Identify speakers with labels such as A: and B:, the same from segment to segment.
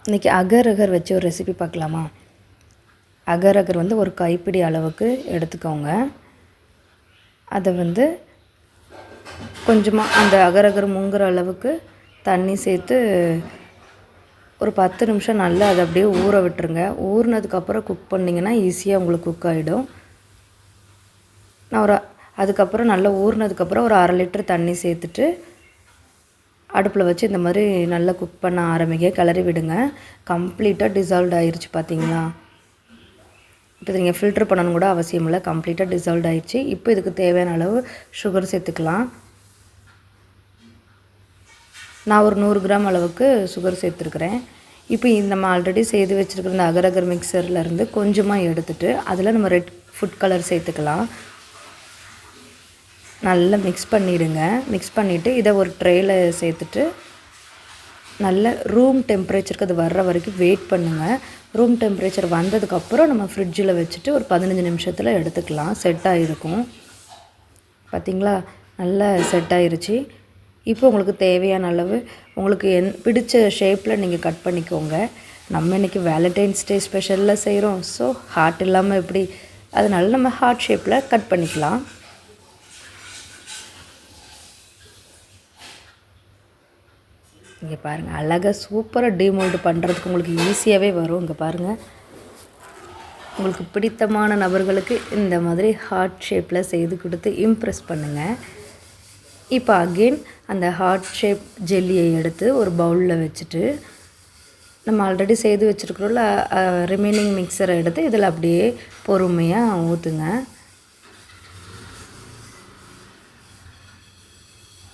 A: இன்றைக்கி அகர் அகர் வச்சு ஒரு ரெசிபி பார்க்கலாமா? அகர் அகர் வந்து ஒரு கைப்பிடி அளவுக்கு எடுத்துக்கோங்க. அதை வந்து கொஞ்சமாக அந்த அகர் அகர் முங்குற அளவுக்கு தண்ணி சேர்த்து ஒரு 10 நிமிஷம் நல்லா அதை அப்படியே ஊற விட்டுருங்க. ஊறினதுக்கப்புறம் குக் பண்ணிங்கன்னா ஈஸியாக உங்களுக்கு குக் ஆகிடும். நான் அதுக்கப்புறம் நல்லா ஊறினதுக்கப்புறம் ஒரு 1/2 லிட்டர் தண்ணி சேர்த்துட்டு அடுப்பில் வச்சு இந்த மாதிரி நல்லா குக் பண்ண ஆரம்பிங்க. கிளறி விடுங்க. கம்ப்ளீட்டாக டிசால்வ் ஆயிடுச்சு பார்த்தீங்களா? இப்போ நீங்கள் ஃபில்ட்ரு பண்ணணும் கூட அவசியம் இல்லை. கம்ப்ளீட்டாக டிசால்வ் ஆயிடுச்சு. இப்போ இதுக்கு தேவையான அளவு சுகர் சேர்த்துக்கலாம். நான் ஒரு 100 கிராம் அளவுக்கு சுகர் சேர்த்துருக்குறேன். இப்போ நம்ம ஆல்ரெடி செய்து வச்சுருக்கிற இந்த அகர் அகர் மிக்சர்லேருந்து கொஞ்சமாக எடுத்துகிட்டு அதில் நம்ம ரெட் ஃபுட் கலர் சேர்த்துக்கலாம். நல்லா மிக்ஸ் பண்ணிவிடுங்க. மிக்ஸ் பண்ணிவிட்டு இதை ஒரு ட்ரேயில் சேர்த்துட்டு நல்ல ரூம் டெம்பரேச்சருக்கு அது வர்ற வரைக்கும் வெயிட் பண்ணுங்கள். ரூம் டெம்பரேச்சர் வந்ததுக்கப்புறம் நம்ம ஃப்ரிட்ஜில் வச்சுட்டு ஒரு 15 நிமிஷத்தில் எடுத்துக்கலாம். செட் ஆகிருக்கும். பார்த்திங்களா, நல்லா செட் ஆகிருச்சு. இப்போ உங்களுக்கு தேவையான அளவு உங்களுக்கு பிடிச்ச ஷேப்பில் நீங்கள் கட் பண்ணிக்கோங்க. நம்ம இன்றைக்கி வேலண்டைன்ஸ் டே ஸ்பெஷலில் செய்கிறோம். ஸோ ஹார்ட் இல்லாமல் எப்படி, அதனால நம்ம ஹார்ட் ஷேப்பில் கட் பண்ணிக்கலாம். இங்கே பாருங்கள், அழகாக சூப்பராக டீமோல்டு பண்ணுறதுக்கு உங்களுக்கு ஈஸியாகவே வரும். இங்கே பாருங்கள், உங்களுக்கு பிடித்தமான நபர்களுக்கு இந்த மாதிரி ஹார்ட் ஷேப்பில் செய்து கொடுத்து இம்ப்ரெஸ் பண்ணுங்கள். இப்போ அகெயின் அந்த ஹார்ட் ஷேப் ஜெல்லியை எடுத்து ஒரு பவுலில் வச்சுட்டு நம்ம ஆல்ரெடி செய்து வச்சுருக்கிறோம்ல ரிமைனிங் மிக்சரை எடுத்து இதில் அப்படியே பொறுமையாக ஊற்றுங்க.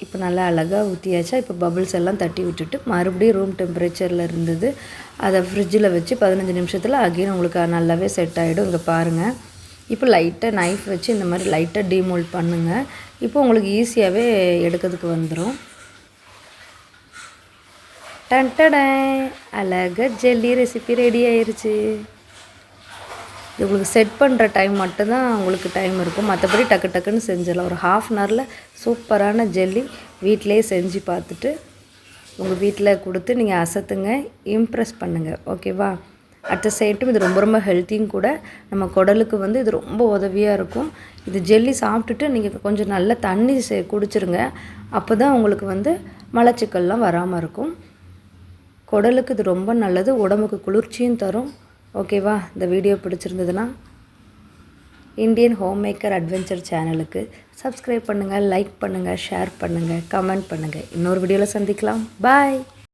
A: இப்போ நல்லா அழகாக ஊற்றியாச்சா? இப்போ பபிள்ஸ் எல்லாம் தட்டி விட்டுட்டு மறுபடியும் ரூம் டெம்பரேச்சரில் இருந்தது அதை ஃப்ரிட்ஜில் வச்சு 15 நிமிஷத்தில் அகெயின் உங்களுக்கு நல்லாவே செட் ஆகிடும். இங்கே பாருங்கள், இப்போ லைட்டாக நைஃப் வச்சு இந்த மாதிரி லைட்டாக டீமோல்ட் பண்ணுங்கள். இப்போ உங்களுக்கு ஈஸியாகவே எடுக்கிறதுக்கு வந்துடும். டன்டடே, அழகாக ஜெல்லி ரெசிபி ரெடி ஆயிடுச்சு. இது உங்களுக்கு செட் பண்ணுற டைம் மட்டும்தான் உங்களுக்கு டைம் இருக்கும். மற்றபடி டக்கு டக்குன்னு செஞ்சிடலாம். ஒரு ½ அன் ஹவரில் சூப்பரான ஜெல்லி வீட்டிலே செஞ்சு பார்த்துட்டு உங்கள் வீட்டில் கொடுத்து நீங்கள் அசத்துங்க, இம்ப்ரெஸ் பண்ணுங்கள். ஓகேவா? அட் த சேம் டைம் இது ரொம்ப ரொம்ப ஹெல்த்தியும் கூட. நம்ம குடலுக்கு வந்து இது ரொம்ப உதவியாக இருக்கும். இது ஜெல்லி சாப்பிட்டுட்டு நீங்கள் கொஞ்சம் நல்ல தண்ணி குடிச்சிருங்க. அப்போ தான் உங்களுக்கு வந்து மலச்சிக்கல்லாம் வராமல் இருக்கும். குடலுக்கு இது ரொம்ப நல்லது. உடம்புக்கு குளிர்ச்சியும் தரும். ஓகேவா? இந்த வீடியோ பிடிச்சிருந்ததுன்னா இந்தியன் ஹோம் மேக்கர் அட்வென்ச்சர் சேனலுக்கு சப்ஸ்கிரைப் பண்ணுங்கள், லைக் பண்ணுங்கள், ஷேர் பண்ணுங்கள், கமெண்ட் பண்ணுங்கள். இன்னொரு வீடியோவில் சந்திக்கலாம். பாய்.